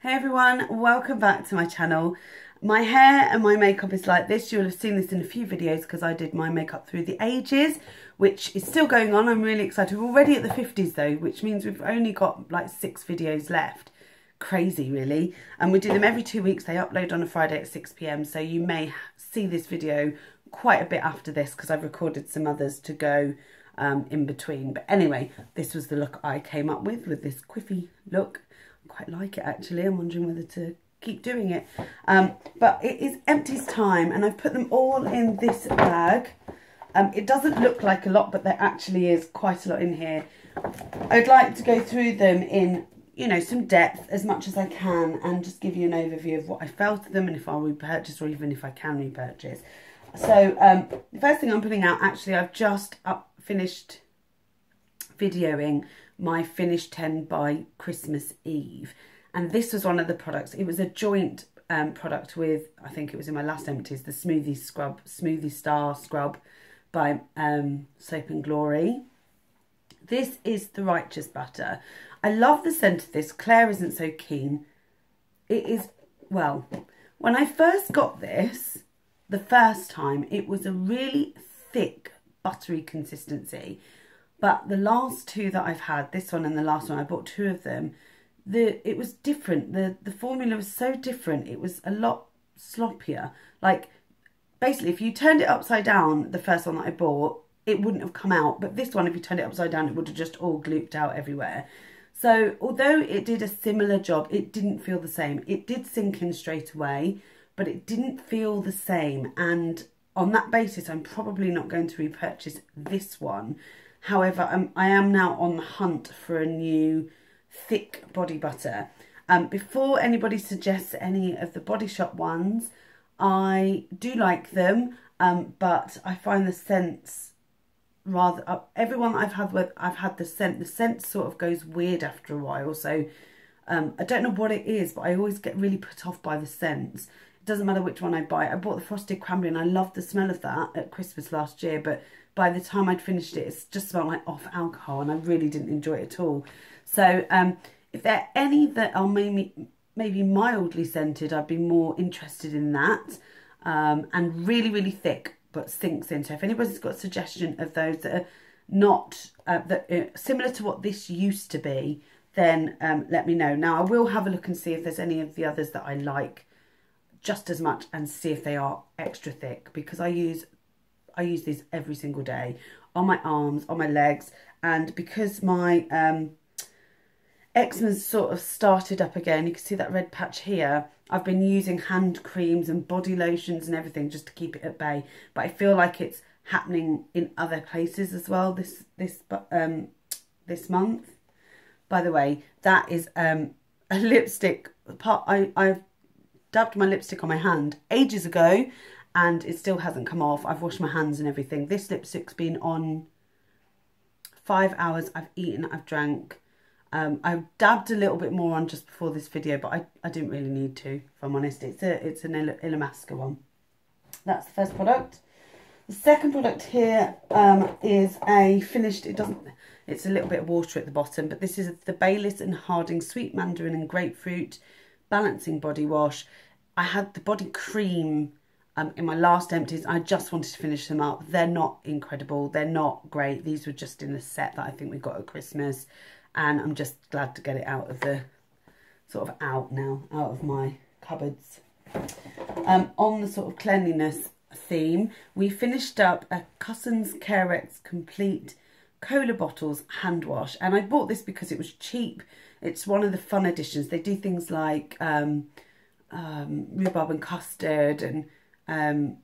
Hey everyone, welcome back to my channel. My hair and my makeup is like this. You'll have seen this in a few videos because I did my makeup through the ages, which is still going on. I'm really excited. We're already at the 50s though, which means we've only got like 6 videos left. Crazy really. And we do them every 2 weeks. They upload on a Friday at 6 PM. So you may see this video quite a bit after this because I've recorded some others to go in between. But anyway, this was the look I came up with this quiffy look. Quite like it actually. I'm wondering whether to keep doing it, but it is Empties time and I've put them all in this bag. It doesn't look like a lot, but there actually is quite a lot in here. I'd like to go through them in, you know, some depth as much as I can and just give you an overview of what I felt of them and if I'll repurchase or even if I can repurchase. So the first thing I'm putting out, actually I've just finished videoing my Finish 10 by Christmas Eve, and this was one of the products. It was a joint product with, I think it was in my last Empties, the Smoothie Star Scrub by Soap and Glory. This is the Righteous Butter. I love the scent of this. Claire isn't so keen. It is, well, when I first got this the first time, it was a really thick buttery consistency. But the last two that I've had, this one and the last one, I bought 2 of them, it was different. The formula was so different. It was a lot sloppier. Like, basically, if you turned it upside down, the first one that I bought, it wouldn't have come out. But this one, if you turned it upside down, it would have just all glooped out everywhere. So, although it did a similar job, it didn't feel the same. It did sink in straight away, but it didn't feel the same. And on that basis, I'm probably not going to repurchase this one. However, I am now on the hunt for a new thick body butter. Before anybody suggests any of the Body Shop ones, I do like them, but I find the scents rather... everyone I've had the scent sort of goes weird after a while. So I don't know what it is, but I always get really put off by the scents. It doesn't matter which one I buy. I bought the Frosted Cranberry and I loved the smell of that at Christmas last year, but by the time I'd finished it, it just smelled like off alcohol and I really didn't enjoy it at all. So if there are any that are maybe mildly scented, I'd be more interested in that. And really, really thick, but sinks in. So if anybody's got a suggestion of those that are not similar to what this used to be, then let me know. Now, I will have a look and see if there's any of the others that I like just as much and see if they are extra thick, because I use these every single day on my arms, on my legs, and because my eczema's sort of started up again, you can see that red patch here, I've been using hand creams and body lotions and everything just to keep it at bay. But I feel like it's happening in other places as well this month. By the way, that is a lipstick part. I've dabbed my lipstick on my hand ages ago and it still hasn't come off. I've washed my hands and everything. This lipstick's been on 5 hours. I've eaten, I've drank. I've dabbed a little bit more on just before this video, but I didn't really need to, if I'm honest. It's an Illamasqua one. That's the first product. The second product here is a finished, it's a little bit of water at the bottom, but this is the Baylis and Harding Sweet Mandarin and Grapefruit Balancing Body Wash. I had the body cream in my last Empties. I just wanted to finish them up. They're not incredible. They're not great. These were just in the set that I think we got at Christmas. And I'm just glad to get it out of the, sort of out of my cupboards. On the sort of cleanliness theme, we finished up a Cussons Carex Complete Cola Bottles hand wash. And I bought this because it was cheap. It's one of the fun editions. They do things like rhubarb and custard and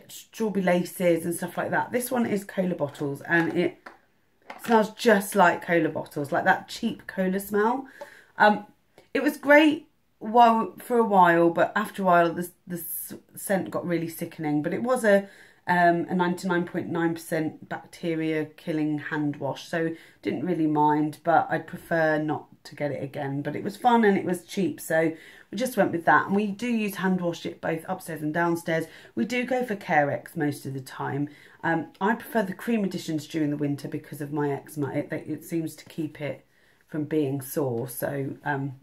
strawberry laces and stuff like that. This one is cola bottles and it smells just like cola bottles, like that cheap cola smell. It was great for a while, but after a while the scent got really sickening. But it was a 99.9% bacteria killing hand wash, so didn't really mind, but I'd prefer not to get it again. But it was fun and it was cheap, so we just went with that. And we do use hand wash it both upstairs and downstairs. We do go for Carex most of the time. I prefer the cream editions during the winter because of my eczema. It seems to keep it from being sore. So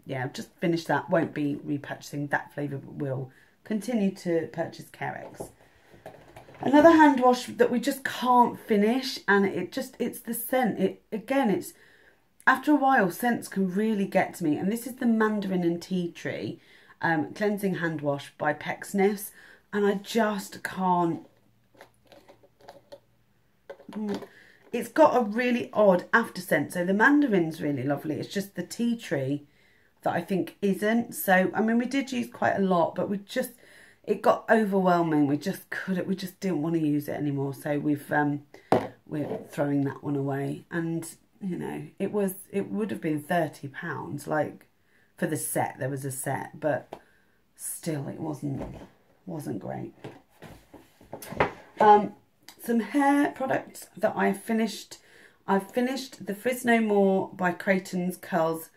yeah, I've just finished that. Won't be repurchasing that flavour, but will continue to purchase Carex. Another hand wash that we just can't finish, and it's the scent. It's after a while, scents can really get to me, and this is the Mandarin and Tea Tree cleansing hand wash by Pecksniffs, and I just can't. It's got a really odd after scent. So the Mandarin's really lovely. It's just the Tea Tree that I think isn't. So I mean, we did use quite a lot, but it got overwhelming. We just didn't want to use it anymore. So we're throwing that one away. And you know, it would have been £30, like for the set. There was a set, but still, it wasn't great. Some hair products that I've finished the Frizz No More by Creighton's Curls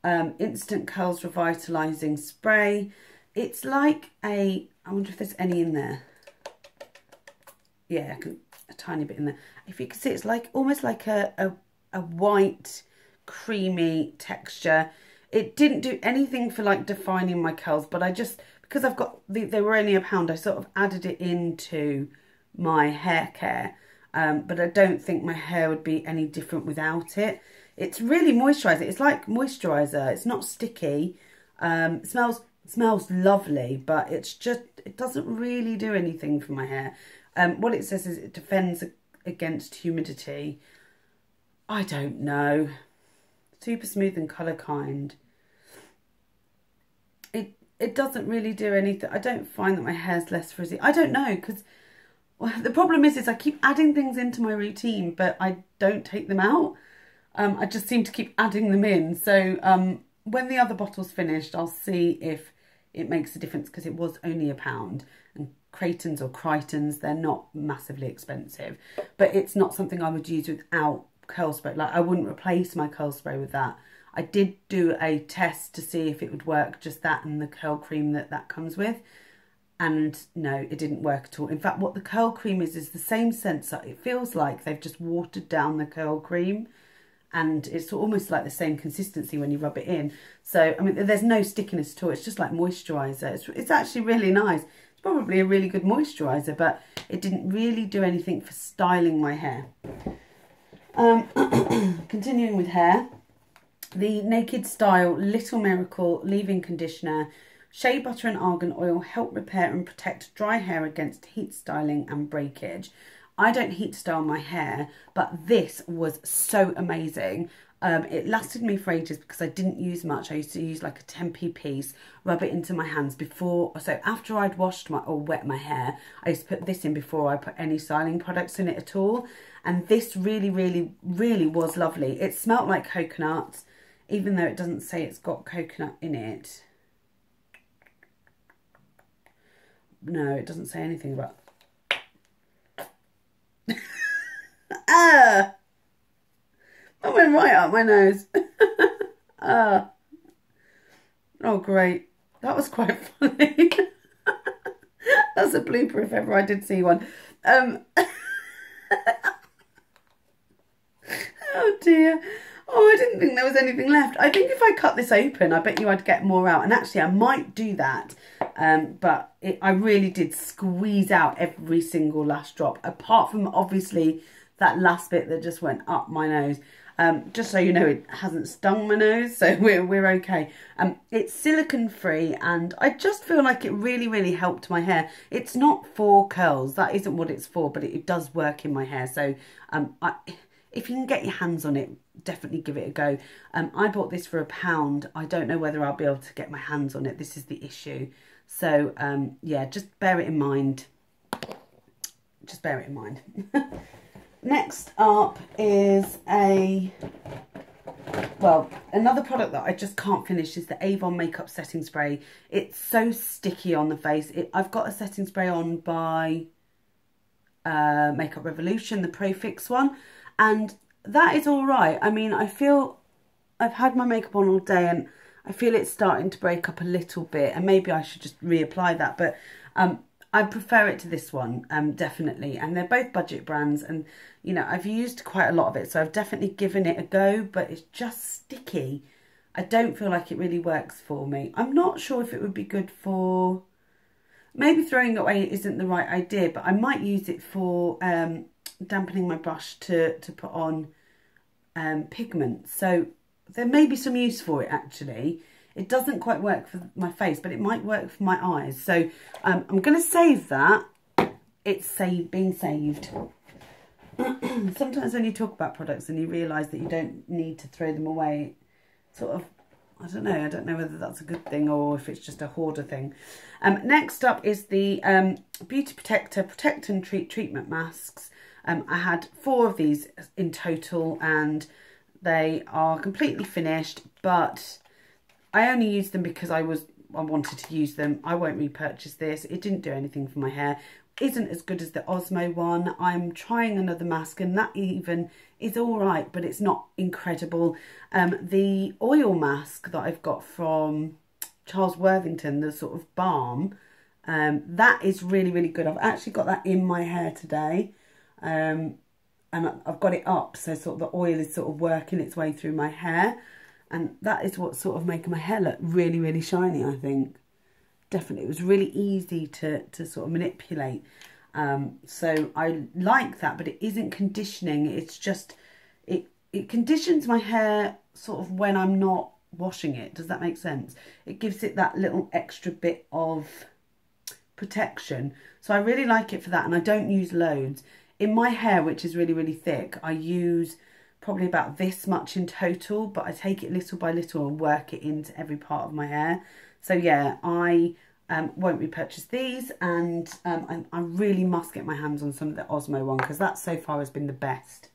Instant Curls Revitalising Spray. It's like I wonder if there's any in there. Yeah, a tiny bit in there. If you can see, it's like almost like a white creamy texture. It didn't do anything for like defining my curls, but I just, because I've got they were only £1, I sort of added it into my hair care, but I don't think my hair would be any different without it. It's really moisturising. It's like moisturiser. It's not sticky. It smells lovely, but it doesn't really do anything for my hair. What it says is it defends against humidity. I don't know. Super smooth and colour kind. It doesn't really do anything. I don't find that my hair's less frizzy. I don't know, because well, the problem is I keep adding things into my routine, but I don't take them out. I just seem to keep adding them in. So when the other bottle's finished, I'll see if it makes a difference, because it was only £1. And Creighton's or Crichton's, they're not massively expensive. But it's not something I would use without curl spray. Like, I wouldn't replace my curl spray with that. I did do a test to see if it would work, just that and the curl cream that comes with. And no, it didn't work at all. In fact, what the curl cream is the same sense that it feels like they've just watered down the curl cream, and it's almost like the same consistency when you rub it in. So, I mean, there's no stickiness at all. It's just like moisturiser. It's actually really nice. It's probably a really good moisturiser, but it didn't really do anything for styling my hair. Continuing with hair, the Naked Style Little Miracle Leave-In Conditioner, Shea Butter and Argan Oil help repair and protect dry hair against heat styling and breakage. I don't heat style my hair, but this was so amazing. It lasted me for ages because I didn't use much. I used to use like a 10p piece, rub it into my hands before. So after I'd washed or wet my hair, I used to put this in before I put any styling products in it at all. And this really, really, really was lovely. It smelled like coconut, even though it doesn't say it's got coconut in it. No, it doesn't say anything about... Ah! That went right up my nose. Ah. Oh, great. That was quite funny. That's a blooper if ever I did see one. Oh, dear. Oh, I didn't think there was anything left. I think if I cut this open, I bet you I'd get more out. And actually, I might do that. But I really did squeeze out every single last drop. Apart from, obviously, that last bit that just went up my nose. Just so you know, it hasn't stung my nose. So we're okay. It's silicone free. And I just feel like it really, really helped my hair. It's not for curls. That isn't what it's for. But it does work in my hair. So if you can get your hands on it, definitely give it a go. I bought this for £1. I don't know whether I'll be able to get my hands on it. This is the issue. So, yeah, just bear it in mind. Just bear it in mind. Next up is another product that I just can't finish is the Avon Makeup Setting Spray. It's so sticky on the face. I've got a setting spray on by Makeup Revolution, the Pro Fix one. And that is all right. I mean, I feel I've had my makeup on all day and I feel it's starting to break up a little bit, and maybe I should just reapply that. But I prefer it to this one, definitely. And they're both budget brands, and, you know, I've used quite a lot of it, so I've definitely given it a go, but it's just sticky. I don't feel like it really works for me. I'm not sure if it would be good for... Maybe throwing it away isn't the right idea, but I might use it for dampening my brush to put on pigment. So there may be some use for it, actually. It doesn't quite work for my face, but it might work for my eyes. So I'm going to save that. It's being saved. Sometimes when you talk about products and you realise that you don't need to throw them away, sort of, I don't know whether that's a good thing or if it's just a hoarder thing. Next up is the Beauty Protector Protect and Treat Treatment Masks. I had 4 of these in total, and they are completely finished, but I only used them because I wanted to use them. I won't repurchase this. It didn't do anything for my hair. Isn't as good as the Osmo one. I'm trying another mask, and that even is all right, but it's not incredible. The oil mask that I've got from Charles Worthington, the sort of balm, that is really, really good. I've actually got that in my hair today, and I've got it up, so sort of the oil is sort of working its way through my hair. And that is what's sort of making my hair look really, really shiny, I think. Definitely, it was really easy to sort of manipulate. So I like that, but it isn't conditioning. It's just, it conditions my hair sort of when I'm not washing it. Does that make sense? It gives it that little extra bit of protection. So I really like it for that, and I don't use loads. In my hair, which is really, really thick, I use probably about this much in total, but I take it little by little and work it into every part of my hair. So yeah, I won't repurchase these, and I really must get my hands on some of the Osmo one, because that so far has been the best.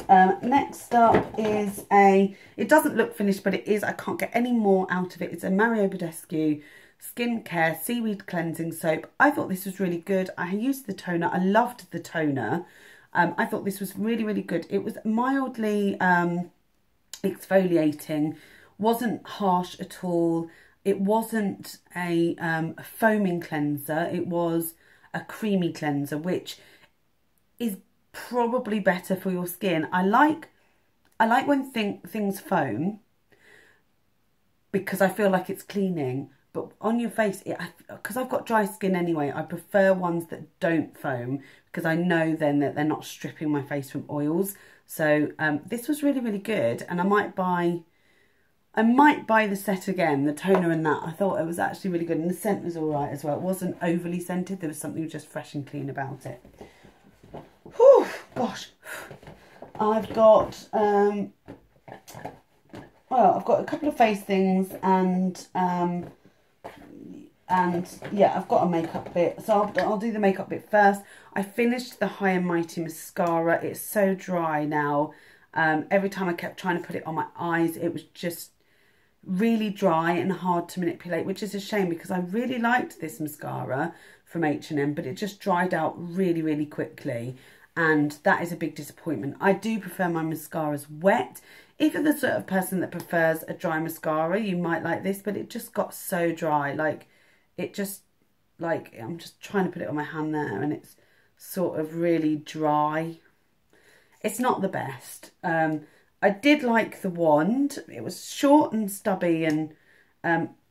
Next up is it doesn't look finished, but it is, I can't get any more out of it. It's a Mario Badescu Skincare Seaweed Cleansing Soap. I thought this was really good. I used the toner. I loved the toner. I thought this was really, really good. It was mildly exfoliating, wasn't harsh at all. It wasn't a foaming cleanser. It was a creamy cleanser, which is probably better for your skin. I like when things foam, because I feel like it's cleaning. But on your face, because I've got dry skin anyway, I prefer ones that don't foam, because I know then that they're not stripping my face from oils. So this was really, really good, and I might buy the set again, the toner and that. I thought it was actually really good, and the scent was all right as well. It wasn't overly scented. There was something just fresh and clean about it. Whew, gosh. I've got I've got a couple of face things, and yeah, I've got a makeup bit, so I'll do the makeup bit first. I finished the High and Mighty mascara. It's so dry now. Every time I kept trying to put it on my eyes, it was just really dry and hard to manipulate, which is a shame, because I really liked this mascara from H&M, but it just dried out really, really quickly, and that is a big disappointment. I do prefer my mascaras wet. If you're the sort of person that prefers a dry mascara, you might like this, but it just got so dry. Like, it just, like, I'm just trying to put it on my hand there, and it's sort of really dry. It's not the best. I did like the wand. It was short and stubby, and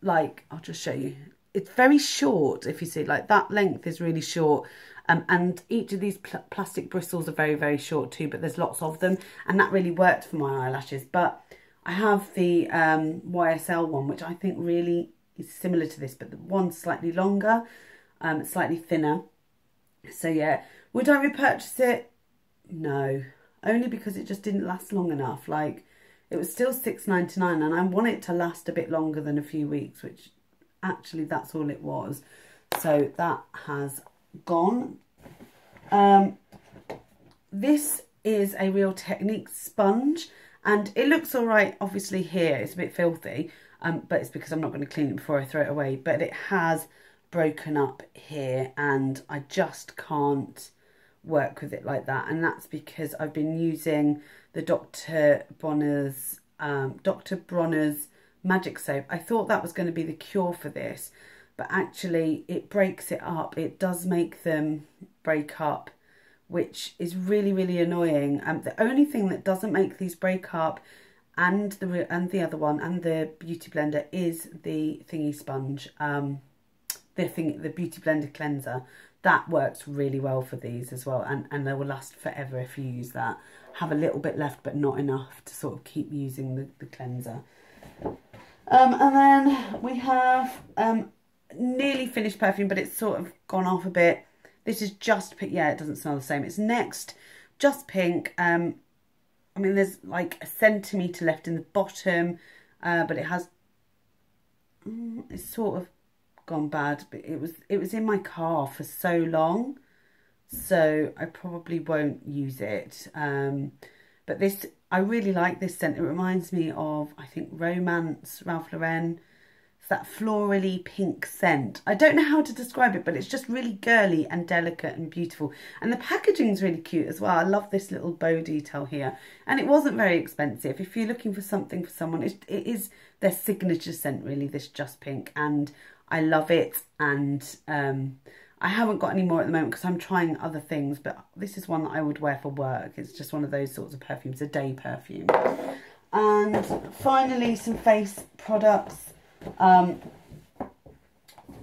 like, I'll just show you. It's very short, if you see, like that length is really short. And each of these plastic bristles are very, very short too, but there's lots of them, and that really worked for my eyelashes. But I have the YSL one, which I think really is similar to this, but the one's slightly longer, slightly thinner. So yeah, would I repurchase it? No, only because it just didn't last long enough. Like, it was still £6.99, and I want it to last a bit longer than a few weeks, which actually that's all it was. So that has gone. This is a Real Technique sponge, and it looks all right. Obviously here it's a bit filthy, but it's because I'm not going to clean it before I throw it away. But it has broken up here, and I just can't work with it like that, and that's because I've been using the Dr. Bronner's Magic Soap. I thought that was going to be the cure for this, but actually it breaks it up. It does make them break up, which is really, really annoying. The only thing that doesn't make these break up, and the other one, and the Beauty Blender, is the thingy sponge, the Beauty Blender cleanser. That works really well for these as well, and they will last forever if you use that. Have a little bit left, but not enough to sort of keep using the cleanser. And then we have nearly finished perfume, but it's sort of gone off a bit. This is Just Pink. Yeah, it doesn't smell the same. It's Next Just Pink. I mean, there's like a centimetre left in the bottom, but it has, it's sort of gone bad, but it was in my car for so long, so I probably won't use it. But this, I really like this scent. It reminds me of, I think, Romance, Ralph Lauren. It's that florally pink scent. I don't know how to describe it, but it's just really girly and delicate and beautiful. And the packaging's really cute as well. I love this little bow detail here. And it wasn't very expensive. If you're looking for something for someone, it is their signature scent, really, this Just Pink. And I love it. And I haven't got any more at the moment because I'm trying other things. But this is one that I would wear for work. It's just one of those sorts of perfumes, a day perfume. And finally, some face products. I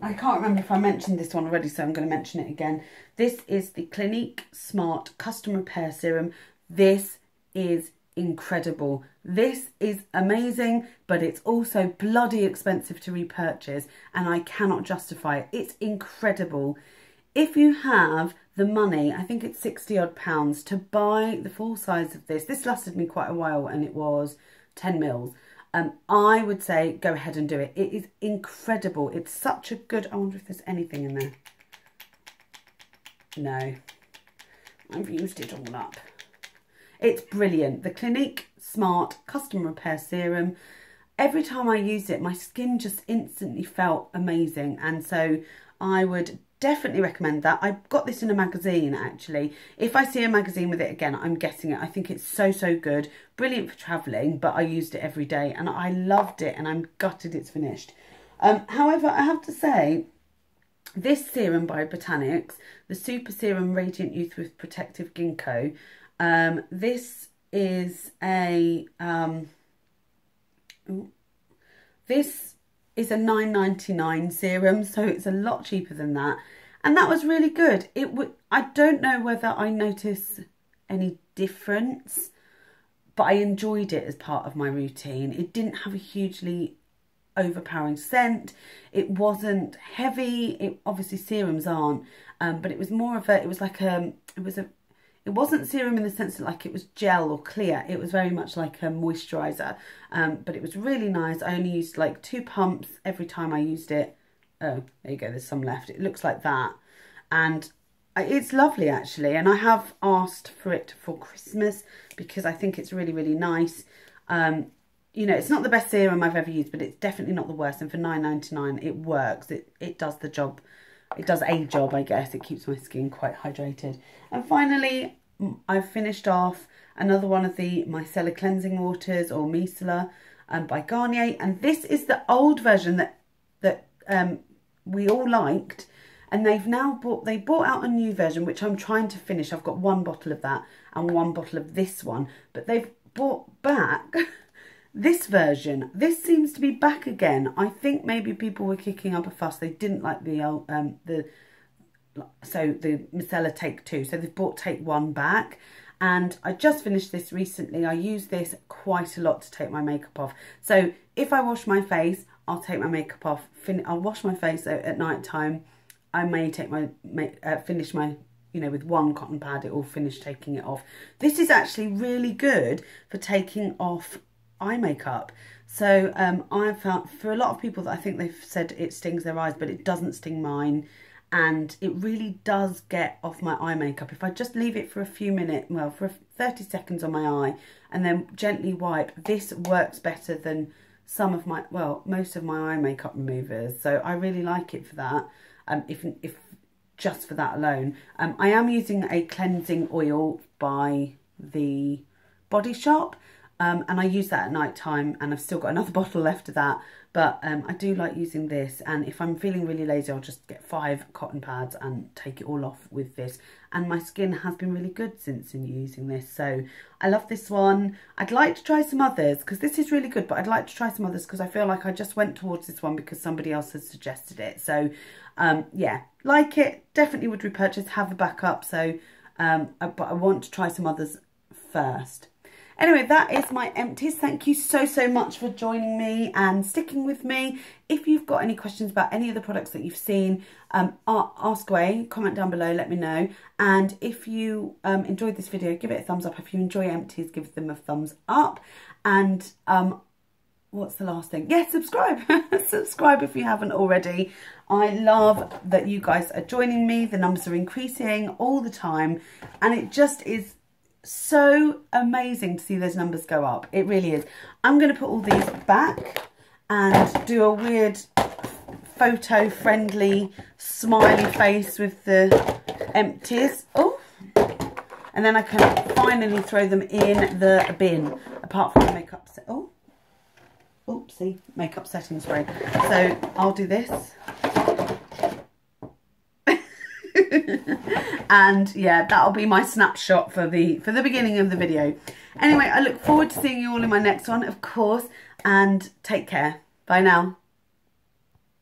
can't remember if I mentioned this one already, so I'm going to mention it again. This is the Clinique Smart Custom Repair Serum. This is incredible. This is amazing, but it's also bloody expensive to repurchase, and I cannot justify it. It's incredible. If you have the money, I think it's £60 odd to buy the full size of this. This lasted me quite a while, and it was 10 mils. I would say go ahead and do it. It is incredible. It's such a good... I wonder if there's anything in there. No. I've used it all up. It's brilliant. The Clinique Smart Custom Repair Serum. Every time I used it, my skin just instantly felt amazing. And so I would definitely recommend that. I got this in a magazine, actually. If I see a magazine with it again, I'm getting it. I think it's so, so good. Brilliant for travelling, but I used it every day and I loved it, and I'm gutted it's finished. However, I have to say, this serum by Botanics, the Super Serum Radiant Youth with Protective Ginkgo, this is a... this is a £9.99 serum, so it's a lot cheaper than that, and that was really good. I don't know whether I notice any difference, but I enjoyed it as part of my routine. It didn't have a hugely overpowering scent. It wasn't heavy. Obviously serums aren't, but it was more of a, it wasn't serum in the sense that like it was gel or clear. It was very much like a moisturiser, but it was really nice. I only used like 2 pumps every time I used it. Oh, there you go, there's some left. It looks like that. And it's lovely, actually. And I have asked for it for Christmas because I think it's really, really nice. You know, it's not the best serum I've ever used, but it's definitely not the worst. And for £9.99, it works. It does the job. It does a job, I guess. It keeps my skin quite hydrated. And finally, I've finished off another one of the Micellar Cleansing Waters, or Micellar, by Garnier. And this is the old version that we all liked. And they've now brought out a new version, which I'm trying to finish. I've got 1 bottle of that and 1 bottle of this one. But they've brought back this version. This seems to be back again. I think maybe people were kicking up a fuss. They didn't like the Micellar Take 2. So they've brought Take 1 back. And I just finished this recently. I use this quite a lot to take my makeup off. So if I wash my face, I'll take my makeup off. I'll wash my face at night time. I may take finish my, you know, with 1 cotton pad, it will finish taking it off. This is actually really good for taking off eye makeup. So I've found, for a lot of people, that I think they've said it stings their eyes, but it doesn't sting mine. And it really does get off my eye makeup. If I just leave it for a few minutes, well, for 30 seconds on my eye, and then gently wipe, this works better than some of my, well, most of my eye makeup removers. So I really like it for that. If just for that alone. I am using a cleansing oil by the Body Shop. and I use that at night time, and I've still got another bottle left of that. But I do like using this, and if I'm feeling really lazy, I'll just get 5 cotton pads and take it all off with this. And my skin has been really good since using this, so I love this one. I'd like to try some others because this is really good, but I'd like to try some others because I feel like I just went towards this one because somebody else has suggested it. So yeah, like it, definitely would repurchase, have a backup. So but I want to try some others first. Anyway, that is my empties. Thank you so much for joining me and sticking with me. If you've got any questions about any of the products that you've seen, ask away, comment down below, let me know. And if you enjoyed this video, give it a thumbs up. If you enjoy empties, give them a thumbs up. And what's the last thing? Yeah, subscribe. Subscribe if you haven't already. I love that you guys are joining me. The numbers are increasing all the time, and it just is so amazing to see those numbers go up. It really is. I'm going to put all these back and do a weird photo friendly smiley face with the empties. Oh, and then I can finally throw them in the bin, apart from the makeup set. Oh, oopsie, makeup setting spray. So I'll do this. And yeah, that'll be my snapshot for the beginning of the video. Anyway, I look forward to seeing you all in my next one, of course, and take care. Bye now.